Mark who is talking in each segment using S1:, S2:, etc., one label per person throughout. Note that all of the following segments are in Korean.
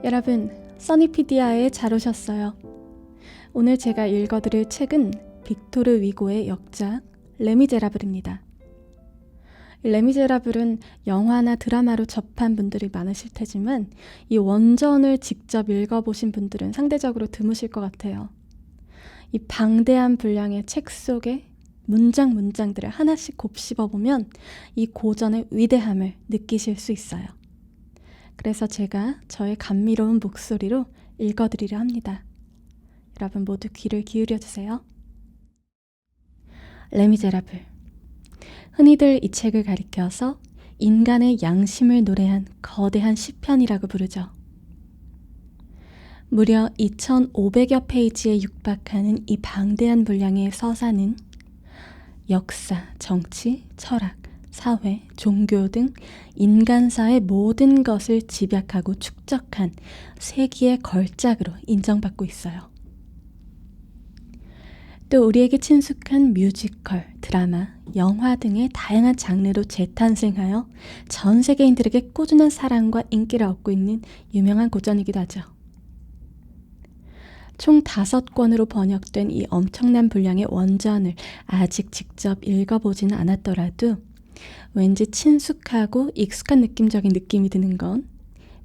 S1: 여러분, 써니피디아에 잘 오셨어요. 오늘 제가 읽어드릴 책은 빅토르 위고의 역작 레미제라블입니다. 레미제라블은 영화나 드라마로 접한 분들이 많으실 테지만 이 원전을 직접 읽어보신 분들은 상대적으로 드무실 것 같아요. 이 방대한 분량의 책 속에 문장들을 하나씩 곱씹어보면 이 고전의 위대함을 느끼실 수 있어요. 그래서 제가 저의 감미로운 목소리로 읽어드리려 합니다. 여러분 모두 귀를 기울여주세요. 레미제라블. 흔히들 이 책을 가리켜서 인간의 양심을 노래한 거대한 시편이라고 부르죠. 무려 2500여 페이지에 육박하는 이 방대한 분량의 서사는 역사, 정치, 철학, 사회, 종교 등 인간사의 모든 것을 집약하고 축적한 세기의 걸작으로 인정받고 있어요. 또 우리에게 친숙한 뮤지컬, 드라마, 영화 등의 다양한 장르로 재탄생하여 전 세계인들에게 꾸준한 사랑과 인기를 얻고 있는 유명한 고전이기도 하죠. 총 5권으로 번역된 이 엄청난 분량의 원전을 아직 직접 읽어보지는 않았더라도 왠지 친숙하고 익숙한 느낌적인 느낌이 드는 건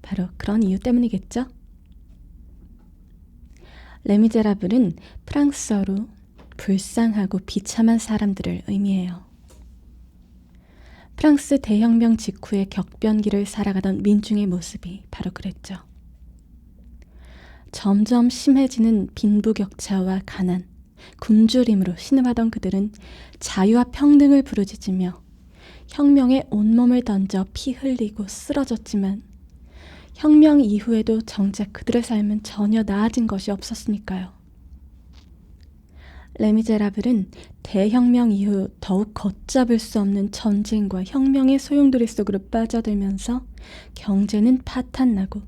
S1: 바로 그런 이유 때문이겠죠? 레미제라블은 프랑스어로 불쌍하고 비참한 사람들을 의미해요. 프랑스 대혁명 직후의 격변기를 살아가던 민중의 모습이 바로 그랬죠. 점점 심해지는 빈부격차와 가난, 굶주림으로 신음하던 그들은 자유와 평등을 부르짖으며 혁명에 온몸을 던져 피 흘리고 쓰러졌지만 혁명 이후에도 정작 그들의 삶은 전혀 나아진 것이 없었으니까요. 레미제라블은 대혁명 이후 더욱 걷잡을 수 없는 전쟁과 혁명의 소용돌이 속으로 빠져들면서 경제는 파탄나고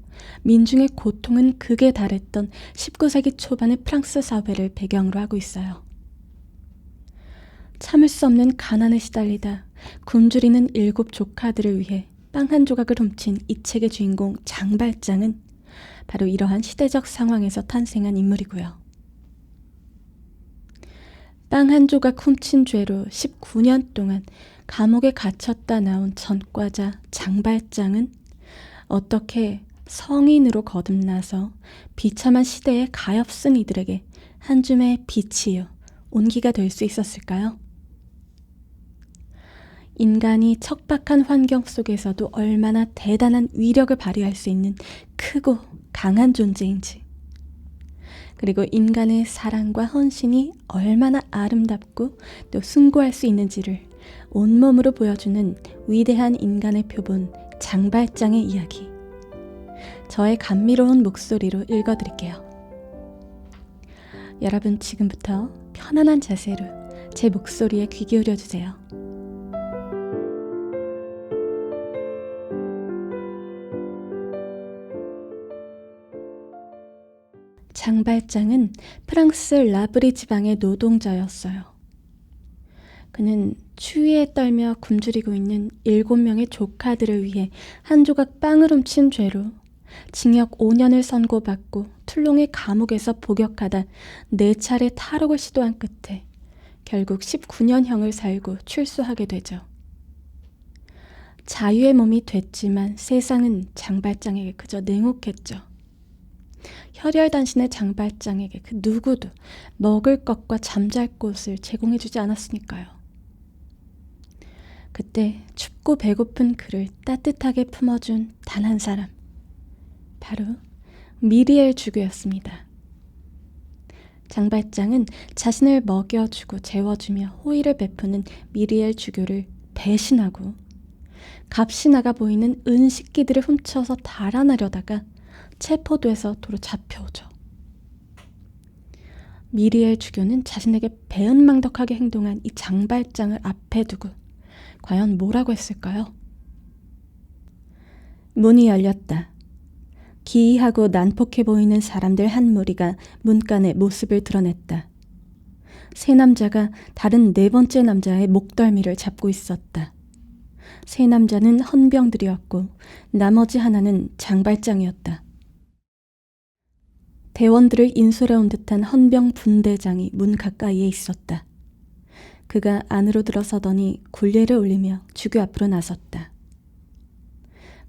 S1: 민중의 고통은 극에 달했던 19세기 초반의 프랑스 사회를 배경으로 하고 있어요. 참을 수 없는 가난에 시달리다 굶주리는 7 조카들을 위해 빵 한 조각을 훔친 이 책의 주인공 장발장은 바로 이러한 시대적 상황에서 탄생한 인물이고요. 빵 한 조각 훔친 죄로 19년 동안 감옥에 갇혔다 나온 전과자 장발장은 어떻게 성인으로 거듭나서 비참한 시대의 가엾은 이들에게 한 줌의 빛이요 온기가 될 수 있었을까요? 인간이 척박한 환경 속에서도 얼마나 대단한 위력을 발휘할 수 있는 크고 강한 존재인지, 그리고 인간의 사랑과 헌신이 얼마나 아름답고 또 숭고할 수 있는지를 온몸으로 보여주는 위대한 인간의 표본 장발장의 이야기. 저의 감미로운 목소리로 읽어드릴게요. 여러분 지금부터 편안한 자세로 제 목소리에 귀 기울여주세요. 장발장은 프랑스 라브리 지방의 노동자였어요. 그는 추위에 떨며 굶주리고 있는 7명의 조카들을 위해 한 조각 빵을 훔친 죄로 징역 5년을 선고받고 툴롱의 감옥에서 복역하다 4차례 탈옥을 시도한 끝에 결국 19년형을 살고 출소하게 되죠. 자유의 몸이 됐지만 세상은 장발장에게 그저 냉혹했죠. 혈혈단신의 장발장에게 그 누구도 먹을 것과 잠잘 곳을 제공해주지 않았으니까요. 그때 춥고 배고픈 그를 따뜻하게 품어준 단 한 사람, 바로 미리엘 주교였습니다. 장발장은 자신을 먹여주고 재워주며 호의를 베푸는 미리엘 주교를 배신하고 값이 나가 보이는 은식기들을 훔쳐서 달아나려다가 체포돼서 도로 잡혀오죠. 미리엘 주교는 자신에게 배은망덕하게 행동한 이 장발장을 앞에 두고 과연 뭐라고 했을까요? 문이 열렸다. 기이하고 난폭해 보이는 사람들 한 무리가 문간에 모습을 드러냈다. 세 남자가 다른 4번째 남자의 목덜미를 잡고 있었다. 세 남자는 헌병들이었고 나머지 하나는 장발장이었다. 대원들을 인솔해온 듯한 헌병 분대장이 문 가까이에 있었다. 그가 안으로 들어서더니 굴례를 올리며 주교 앞으로 나섰다.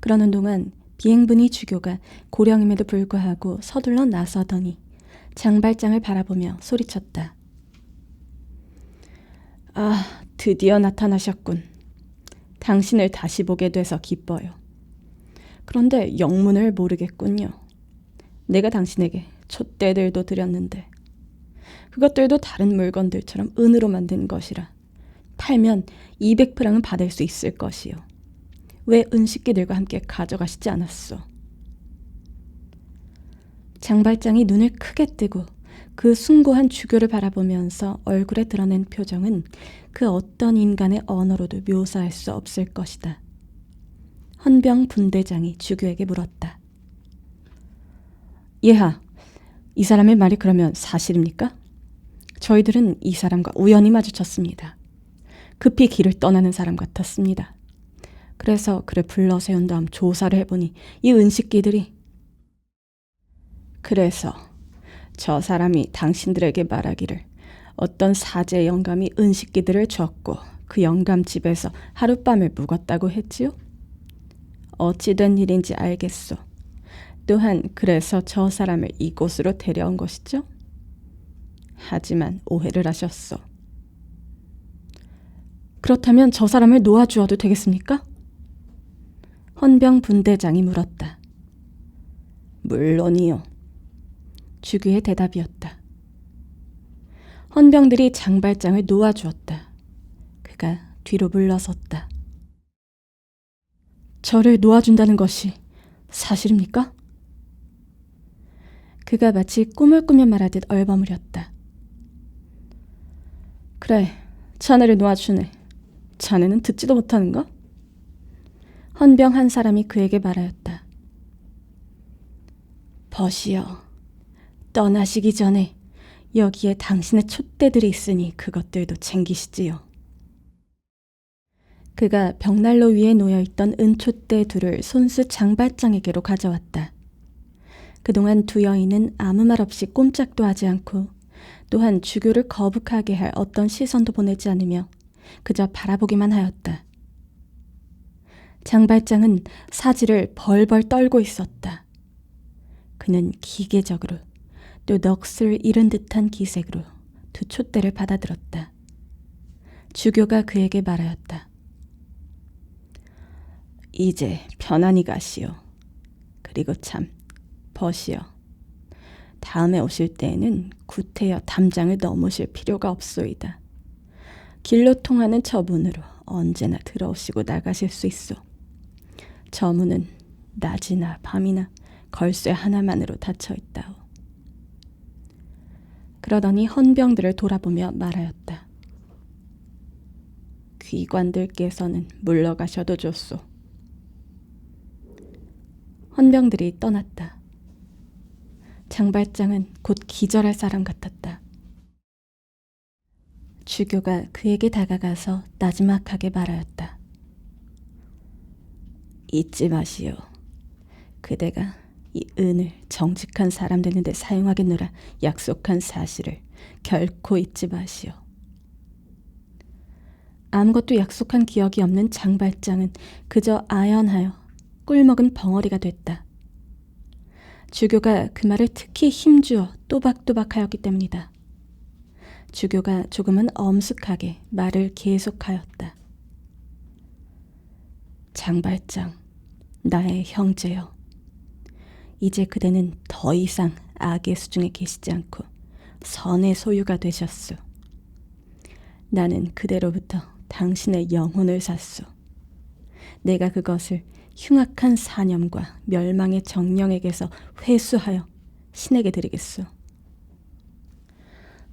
S1: 그러는 동안 비행분이 주교가 고령임에도 불구하고 서둘러 나서더니 장발장을 바라보며 소리쳤다. 아, 드디어 나타나셨군. 당신을 다시 보게 돼서 기뻐요. 그런데 영문을 모르겠군요. 내가 당신에게 촛대들도 드렸는데 그것들도 다른 물건들처럼 은으로 만든 것이라 팔면 200프랑은 받을 수 있을 것이요. 왜 은식기들과 함께 가져가시지 않았소? 장발장이 눈을 크게 뜨고 그 숭고한 주교를 바라보면서 얼굴에 드러낸 표정은 그 어떤 인간의 언어로도 묘사할 수 없을 것이다. 헌병 분대장이 주교에게 물었다. 예하, 이 사람의 말이 그러면 사실입니까? 저희들은 이 사람과 우연히 마주쳤습니다. 급히 길을 떠나는 사람 같았습니다. 그래서 그를 불러 세운 다음 조사를 해보니 이 은식기들이 그래서 저 사람이 당신들에게 말하기를 어떤 사제 영감이 은식기들을 줬고 그 영감 집에서 하룻밤을 묵었다고 했지요? 어찌 된 일인지 알겠소. 또한 그래서 저 사람을 이곳으로 데려온 것이죠? 하지만 오해를 하셨소. 그렇다면 저 사람을 놓아주어도 되겠습니까? 헌병 분대장이 물었다. 물론이요. 주교의 대답이었다. 헌병들이 장발장을 놓아주었다. 그가 뒤로 물러섰다. 저를 놓아준다는 것이 사실입니까? 그가 마치 꿈을 꾸며 말하듯 얼버무렸다. 그래, 자네를 놓아주네. 자네는 듣지도 못하는가? 헌병 한 사람이 그에게 말하였다. 버시여, 떠나시기 전에 여기에 당신의 촛대들이 있으니 그것들도 챙기시지요. 그가 벽난로 위에 놓여있던 은촛대 둘을 손수 장발장에게로 가져왔다. 그동안 두 여인은 아무 말 없이 꼼짝도 하지 않고 또한 주교를 거북하게 할 어떤 시선도 보내지 않으며 그저 바라보기만 하였다. 장발장은 사지를 벌벌 떨고 있었다. 그는 기계적으로 또 넋을 잃은 듯한 기색으로 두 촛대를 받아들었다. 주교가 그에게 말하였다. 이제 편안히 가시오. 그리고 참, 버시오. 다음에 오실 때에는 구태여 담장을 넘으실 필요가 없소이다. 길로 통하는 저 문으로 언제나 들어오시고 나가실 수 있소. 저 문은 낮이나 밤이나 걸쇠 하나만으로 닫혀 있다오. 그러더니 헌병들을 돌아보며 말하였다. 귀관들께서는 물러가셔도 좋소. 헌병들이 떠났다. 장발장은 곧 기절할 사람 같았다. 주교가 그에게 다가가서 나지막하게 말하였다. 잊지 마시오. 그대가 이 은을 정직한 사람 되는 데 사용하겠노라 약속한 사실을 결코 잊지 마시오. 아무것도 약속한 기억이 없는 장발장은 그저 아연하여 꿀먹은 벙어리가 됐다. 주교가 그 말을 특히 힘주어 또박또박하였기 때문이다. 주교가 조금은 엄숙하게 말을 계속하였다. 장발장, 나의 형제여. 이제 그대는 더 이상 악의 수중에 계시지 않고 선의 소유가 되셨소. 나는 그대로부터 당신의 영혼을 샀소. 내가 그것을 흉악한 사념과 멸망의 정령에게서 회수하여 신에게 드리겠소.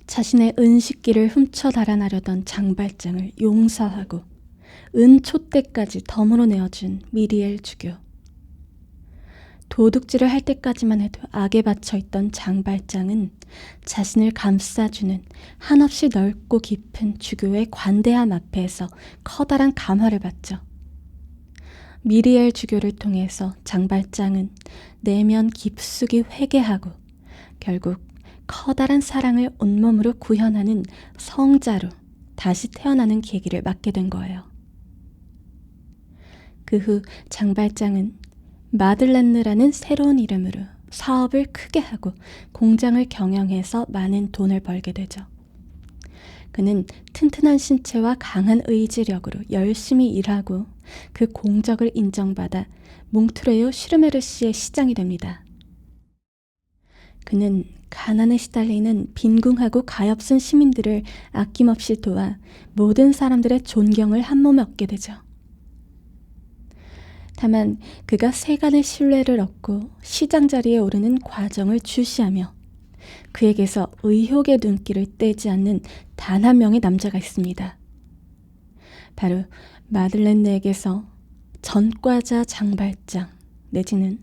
S1: 자신의 은식기를 훔쳐 달아나려던 장발장을 용서하고 은촛대까지 덤으로 내어준 미리엘 주교. 도둑질을 할 때까지만 해도 악에 받쳐있던 장발장은 자신을 감싸주는 한없이 넓고 깊은 주교의 관대함 앞에서 커다란 감화를 받죠. 미리엘 주교를 통해서 장발장은 내면 깊숙이 회개하고 결국 커다란 사랑을 온몸으로 구현하는 성자로 다시 태어나는 계기를 맞게 된 거예요. 그 후 장발장은 마들렌느라는 새로운 이름으로 사업을 크게 하고 공장을 경영해서 많은 돈을 벌게 되죠. 그는 튼튼한 신체와 강한 의지력으로 열심히 일하고 그 공적을 인정받아 몽트레요 슈르메르시의 시장이 됩니다. 그는 가난에 시달리는 빈궁하고 가엾은 시민들을 아낌없이 도와 모든 사람들의 존경을 한몸에 얻게 되죠. 다만 그가 세간의 신뢰를 얻고 시장 자리에 오르는 과정을 주시하며 그에게서 의혹의 눈길을 떼지 않는 단 한 명의 남자가 있습니다. 바로 마들렌느에게서 전과자 장발장 내지는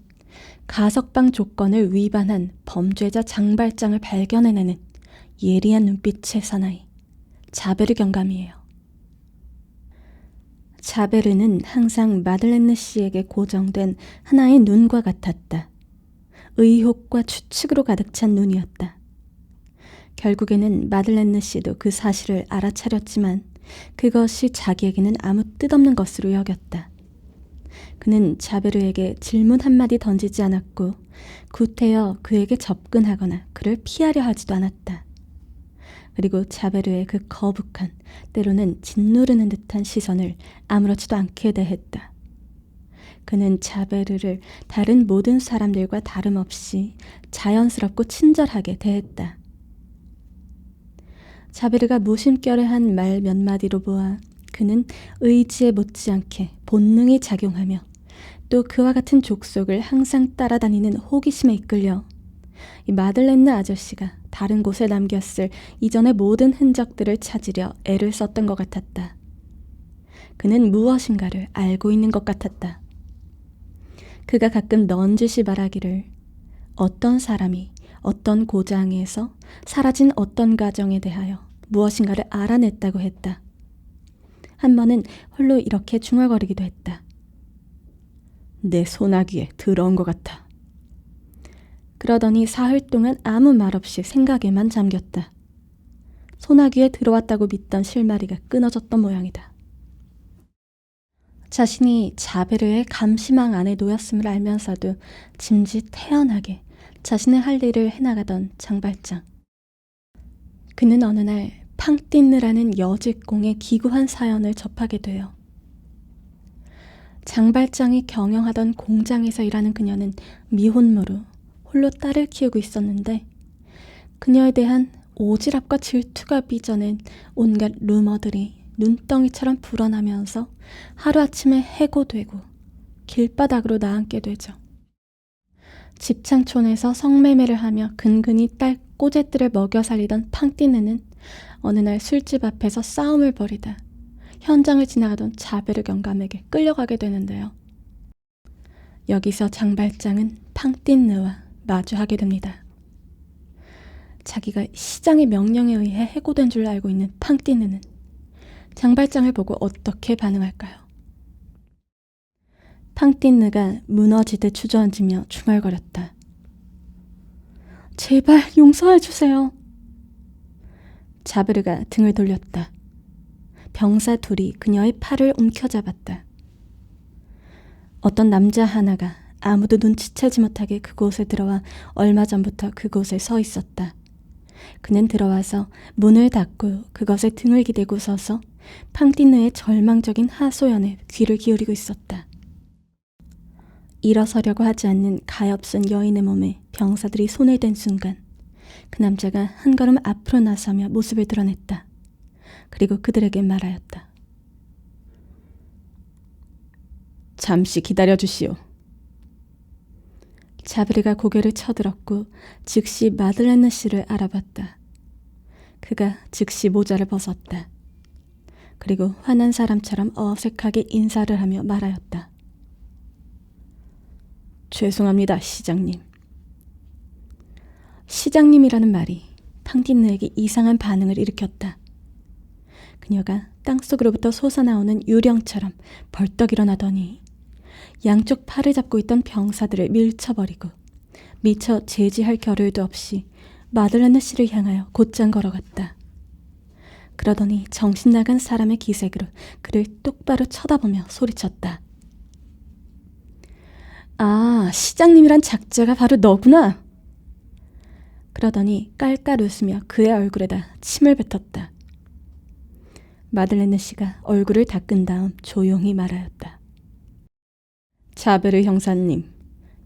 S1: 가석방 조건을 위반한 범죄자 장발장을 발견해내는 예리한 눈빛의 사나이 자베르 경감이에요. 자베르는 항상 마들렌느 씨에게 고정된 하나의 눈과 같았다. 의혹과 추측으로 가득 찬 눈이었다. 결국에는 마들렌느 씨도 그 사실을 알아차렸지만 그것이 자기에게는 아무 뜻없는 것으로 여겼다. 그는 자베르에게 질문 한마디 던지지 않았고 구태여 그에게 접근하거나 그를 피하려 하지도 않았다. 그리고 자베르의 그 거북한, 때로는 짓누르는 듯한 시선을 아무렇지도 않게 대했다. 그는 자베르를 다른 모든 사람들과 다름없이 자연스럽고 친절하게 대했다. 자베르가 무심결에한 말 몇 마디로 보아 그는 의지에 못지않게 본능이 작용하며 또 그와 같은 족속을 항상 따라다니는 호기심에 이끌려 이 마들렌느 아저씨가 다른 곳에 남겼을 이전의 모든 흔적들을 찾으려 애를 썼던 것 같았다. 그는 무엇인가를 알고 있는 것 같았다. 그가 가끔 넌지시 말하기를 어떤 사람이 어떤 고장에서 사라진 어떤 가정에 대하여 무엇인가를 알아냈다고 했다. 한 번은 홀로 이렇게 중얼거리기도 했다. 내 소나기에 들어온 것 같아. 그러더니 사흘 동안 아무 말 없이 생각에만 잠겼다. 소나기에 들어왔다고 믿던 실마리가 끊어졌던 모양이다. 자신이 자베르의 감시망 안에 놓였음을 알면서도 짐짓태연하게 자신의 할 일을 해나가던 장발장. 그는 어느 날 팡띠느라는 여직공의 기구한 사연을 접하게 돼요. 장발장이 경영하던 공장에서 일하는 그녀는 미혼모로 홀로 딸을 키우고 있었는데 그녀에 대한 오지랖과 질투가 빚어낸 온갖 루머들이 눈덩이처럼 불어나면서 하루아침에 해고되고 길바닥으로 나앉게 되죠. 집창촌에서 성매매를 하며 근근히 딸 꼬제들을 먹여 살리던 팡띠느는 어느 날 술집 앞에서 싸움을 벌이다 현장을 지나가던 자베르 경감에게 끌려가게 되는데요. 여기서 장발장은 팡띠느와 마주하게 됩니다. 자기가 시장의 명령에 의해 해고된 줄 알고 있는 팡띠느는 장발장을 보고 어떻게 반응할까요? 팡띠느가 무너지듯 주저앉으며 중얼거렸다. 제발 용서해 주세요. 자베르가 등을 돌렸다. 병사 둘이 그녀의 팔을 움켜잡았다. 어떤 남자 하나가 아무도 눈치채지 못하게 그곳에 들어와 얼마 전부터 그곳에 서 있었다. 그는 들어와서 문을 닫고 그것에 등을 기대고 서서 팡띠느의 절망적인 하소연에 귀를 기울이고 있었다. 일어서려고 하지 않는 가엾은 여인의 몸에 병사들이 손을 댄 순간 그 남자가 한 걸음 앞으로 나서며 모습을 드러냈다. 그리고 그들에게 말하였다. 잠시 기다려주시오. 자베르가 고개를 쳐들었고 즉시 마들렌느 씨를 알아봤다. 그가 즉시 모자를 벗었다. 그리고 화난 사람처럼 어색하게 인사를 하며 말하였다. 죄송합니다, 시장님. 시장님이라는 말이 팡띠느에게 이상한 반응을 일으켰다. 그녀가 땅속으로부터 솟아나오는 유령처럼 벌떡 일어나더니 양쪽 팔을 잡고 있던 병사들을 밀쳐버리고 미처 제지할 겨를도 없이 마들레느 씨를 향하여 곧장 걸어갔다. 그러더니 정신 나간 사람의 기색으로 그를 똑바로 쳐다보며 소리쳤다. 아, 시장님이란 작자가 바로 너구나. 그러더니 깔깔 웃으며 그의 얼굴에다 침을 뱉었다. 마들레느 씨가 얼굴을 닦은 다음 조용히 말하였다. 자베르 형사님,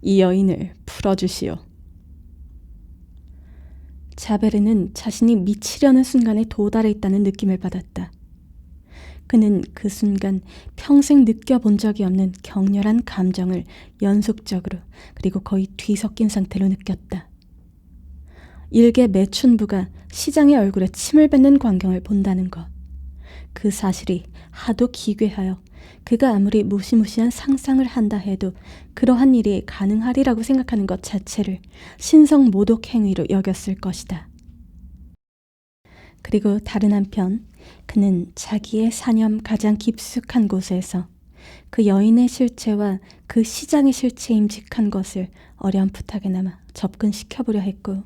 S1: 이 여인을 풀어주시오. 자베르는 자신이 미치려는 순간에 도달해 있다는 느낌을 받았다. 그는 그 순간 평생 느껴본 적이 없는 격렬한 감정을 연속적으로 그리고 거의 뒤섞인 상태로 느꼈다. 일개 매춘부가 시장의 얼굴에 침을 뱉는 광경을 본다는 것. 그 사실이 하도 기괴하여 그가 아무리 무시무시한 상상을 한다 해도 그러한 일이 가능하리라고 생각하는 것 자체를 신성모독 행위로 여겼을 것이다. 그리고 다른 한편 그는 자기의 사념 가장 깊숙한 곳에서 그 여인의 실체와 그 시장의 실체에 임직한 것을 어렴풋하게나마 접근시켜보려 했고,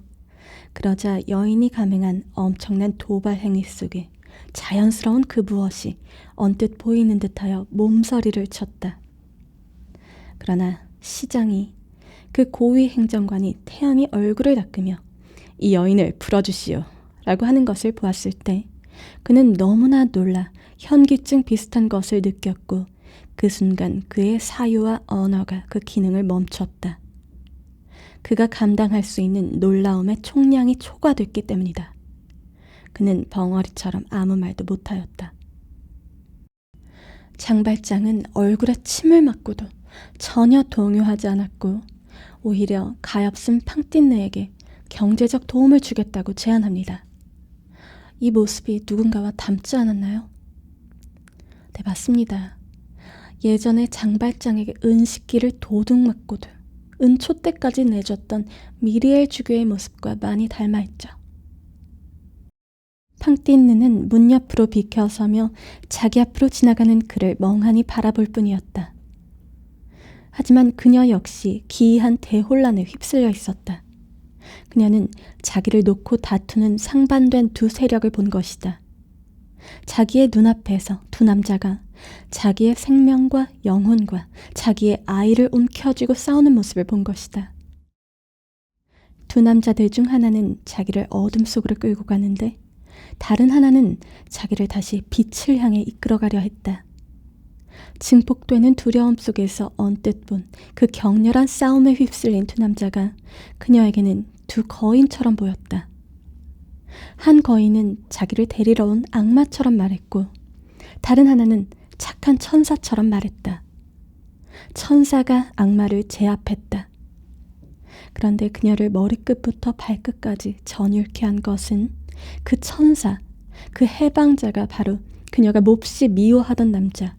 S1: 그러자 여인이 감행한 엄청난 도발 행위 속에 자연스러운 그 무엇이 언뜻 보이는 듯하여 몸서리를 쳤다. 그러나 시장이, 그 고위 행정관이 태연히 얼굴을 닦으며 이 여인을 풀어주시오 라고 하는 것을 보았을 때 그는 너무나 놀라 현기증 비슷한 것을 느꼈고, 그 순간 그의 사유와 언어가 그 기능을 멈췄다. 그가 감당할 수 있는 놀라움의 총량이 초과됐기 때문이다. 그는 벙어리처럼 아무 말도 못하였다. 장발장은 얼굴에 침을 맞고도 전혀 동요하지 않았고, 오히려 가엾은 팡띠느에게 경제적 도움을 주겠다고 제안합니다. 이 모습이 누군가와 닮지 않았나요? 네, 맞습니다. 예전에 장발장에게 은식기를 도둑 맞고도 은촛대까지 내줬던 미리엘 주교의 모습과 많이 닮아있죠. 팡띠느는 문 옆으로 비켜서며 자기 앞으로 지나가는 그를 멍하니 바라볼 뿐이었다. 하지만 그녀 역시 기이한 대혼란에 휩쓸려 있었다. 그녀는 자기를 놓고 다투는 상반된 두 세력을 본 것이다. 자기의 눈앞에서 두 남자가 자기의 생명과 영혼과 자기의 아이를 움켜쥐고 싸우는 모습을 본 것이다. 두 남자들 중 하나는 자기를 어둠 속으로 끌고 가는데, 다른 하나는 자기를 다시 빛을 향해 이끌어가려 했다. 증폭되는 두려움 속에서 언뜻 본 그 격렬한 싸움에 휩쓸린 두 남자가 그녀에게는 두 거인처럼 보였다. 한 거인은 자기를 데리러 온 악마처럼 말했고, 다른 하나는 착한 천사처럼 말했다. 천사가 악마를 제압했다. 그런데 그녀를 머리끝부터 발끝까지 전율케 한 것은 그 천사, 그 해방자가 바로 그녀가 몹시 미워하던 남자,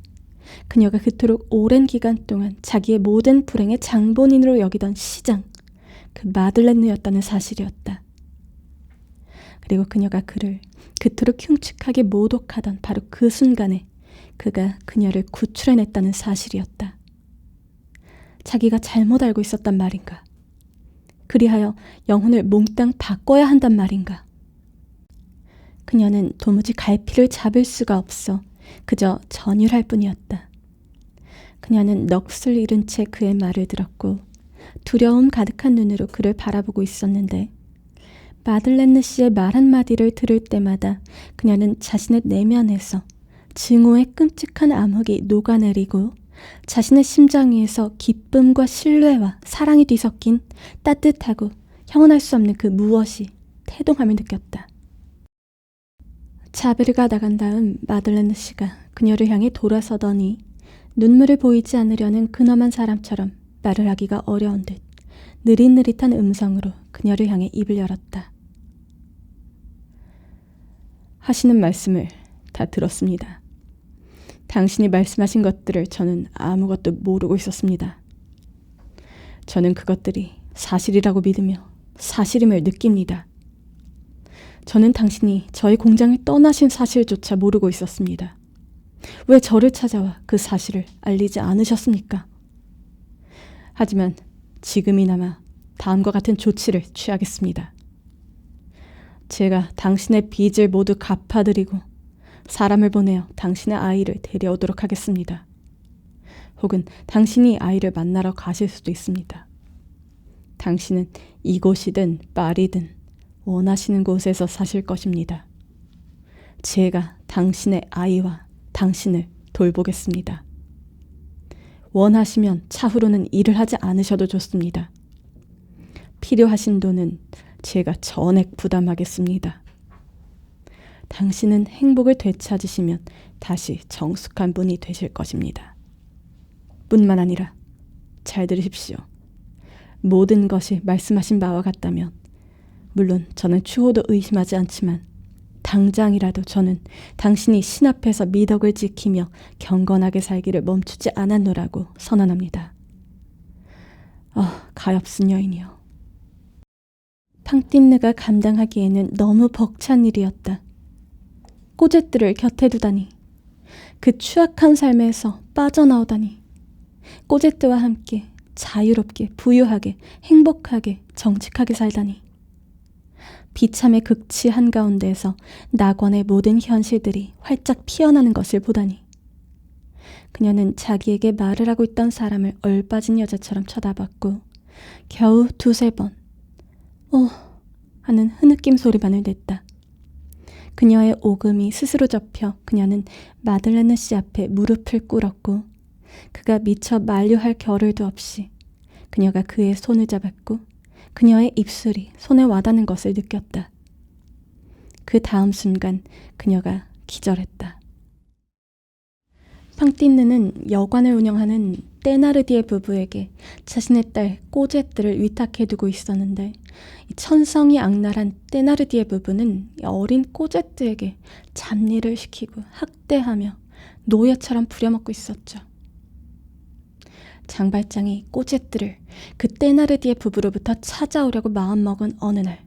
S1: 그녀가 그토록 오랜 기간 동안 자기의 모든 불행의 장본인으로 여기던 시장, 그 마들레느였다는 사실이었다. 그리고 그녀가 그를 그토록 흉측하게 모독하던 바로 그 순간에 그가 그녀를 구출해냈다는 사실이었다. 자기가 잘못 알고 있었단 말인가? 그리하여 영혼을 몽땅 바꿔야 한단 말인가? 그녀는 도무지 갈피를 잡을 수가 없어 그저 전율할 뿐이었다. 그녀는 넋을 잃은 채 그의 말을 들었고 두려움 가득한 눈으로 그를 바라보고 있었는데, 마들레느 씨의 말 한마디를 들을 때마다 그녀는 자신의 내면에서 증오의 끔찍한 암흑이 녹아내리고 자신의 심장 위에서 기쁨과 신뢰와 사랑이 뒤섞인 따뜻하고 형언할 수 없는 그 무엇이 태동함을 느꼈다. 자베르가 나간 다음 마들레느 씨가 그녀를 향해 돌아서더니 눈물을 보이지 않으려는 근엄한 사람처럼 말을 하기가 어려운 듯 느릿느릿한 음성으로 그녀를 향해 입을 열었다. 하시는 말씀을 다 들었습니다. 당신이 말씀하신 것들을 저는 아무것도 모르고 있었습니다. 저는 그것들이 사실이라고 믿으며 사실임을 느낍니다. 저는 당신이 저희 공장을 떠나신 사실조차 모르고 있었습니다. 왜 저를 찾아와 그 사실을 알리지 않으셨습니까? 하지만 지금이나마 다음과 같은 조치를 취하겠습니다. 제가 당신의 빚을 모두 갚아드리고 사람을 보내어 당신의 아이를 데려오도록 하겠습니다. 혹은 당신이 아이를 만나러 가실 수도 있습니다. 당신은 이곳이든 파리든 원하시는 곳에서 사실 것입니다. 제가 당신의 아이와 당신을 돌보겠습니다. 원하시면 차후로는 일을 하지 않으셔도 좋습니다. 필요하신 돈은 제가 전액 부담하겠습니다. 당신은 행복을 되찾으시면 다시 정숙한 분이 되실 것입니다. 뿐만 아니라 잘 들으십시오. 모든 것이 말씀하신 바와 같다면, 물론 저는 추호도 의심하지 않지만 당장이라도 저는 당신이 신 앞에서 미덕을 지키며 경건하게 살기를 멈추지 않았노라고 선언합니다. 가엾은 여인이여. 팡띠느가 감당하기에는 너무 벅찬 일이었다. 꼬제트를 곁에 두다니, 그 추악한 삶에서 빠져나오다니, 꼬제트와 함께 자유롭게 부유하게 행복하게 정직하게 살다니, 비참의 극치 한가운데에서 낙원의 모든 현실들이 활짝 피어나는 것을 보다니, 그녀는 자기에게 말을 하고 있던 사람을 얼빠진 여자처럼 쳐다봤고 겨우 두세 번 하는 흐느낌 소리만을 냈다. 그녀의 오금이 스스로 접혀 그녀는 마들레느 씨 앞에 무릎을 꿇었고, 그가 미처 만류할 겨를도 없이 그녀가 그의 손을 잡았고 그녀의 입술이 손에 와닿는 것을 느꼈다. 그 다음 순간 그녀가 기절했다. 팡띠느는 여관을 운영하는 떼나르디에 부부에게 자신의 딸 꼬제트를 위탁해두고 있었는데, 이 천성이 악랄한 떼나르디에 부부는 어린 꼬제트에게 잡일을 시키고 학대하며 노예처럼 부려먹고 있었죠. 장발장이 꼬제트를 그 떼나르디에 부부로부터 찾아오려고 마음먹은 어느 날,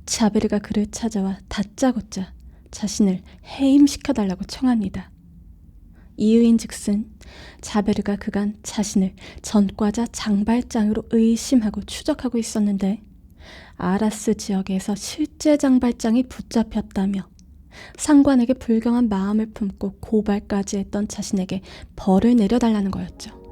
S1: 자베르가 그를 찾아와 다짜고짜 자신을 해임시켜달라고 청합니다. 이유인즉슨 자베르가 그간 자신을 전과자 장발장으로 의심하고 추적하고 있었는데, 아라스 지역에서 실제 장발장이 붙잡혔다며 상관에게 불경한 마음을 품고 고발까지 했던 자신에게 벌을 내려달라는 거였죠.